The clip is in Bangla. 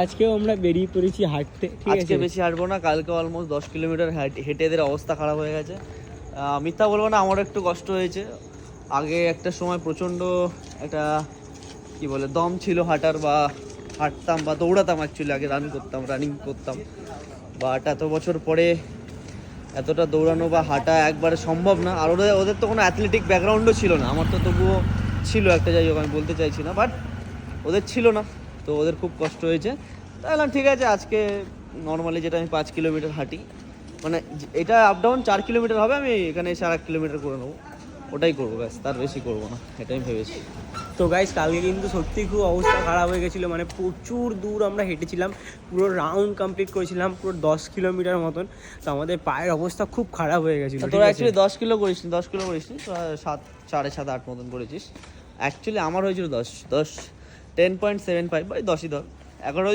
আজকেও আমরা বেরিয়ে পড়েছি হাঁটতে, ঠিক আছে? আজকে বেশি হাঁটবো না, কালকে অলমোস্ট 10 কিলোমিটার হেঁটে এদের অবস্থা খারাপ হয়ে গেছে। মিথ্যা বলবো না, আমারও একটু কষ্ট হয়েছে। আগে একটা সময় প্রচণ্ড একটা কি বলে দম ছিল হাঁটার, বা হাঁটতাম বা দৌড়াতাম, অ্যাকচুয়ালি আগে রানিং করতাম। বাট এত বছর পরে এতটা দৌড়ানো বা হাঁটা একবারে সম্ভব না। আর ওদের তো কোনো অ্যাথলেটিক ব্যাকগ্রাউন্ডও ছিল না, আমার তো তবুও ছিল একটা, যাই হোক আমি বলতে চাইছি না, বাট ওদের ছিল না, তো ওদের খুব কষ্ট হয়েছে। তাহলে ঠিক আছে, আজকে নর্মালি যেটা আমি 5 কিলোমিটার হাঁটি, মানে এটা আপ ডাউন 4 কিলোমিটার হবে, আমি এখানে এসে 1 কিলোমিটার করে নেবো, ওটাই করবো ব্যাস, তার বেশি করবো না, এটাই ভেবেছি। তো গাইস কালকে কিন্তু সত্যি খুব অবস্থা খারাপ হয়ে গেছিলো, মানে প্রচুর দূর আমরা হেঁটেছিলাম, পুরো রাউন্ড কমপ্লিট করেছিলাম, পুরো 10 কিলোমিটার মতন। তো আমাদের পায়ের অবস্থা খুব খারাপ হয়ে গেছিলো। তোরা অ্যাকচুয়ালি 10 কিলো করিসনি, 10 কিলো করিসনি, 7.5-8 মতন করেছিস। অ্যাকচুয়ালি আমার হয়েছিল 10 10 10.75 বা 10ই ধর, 11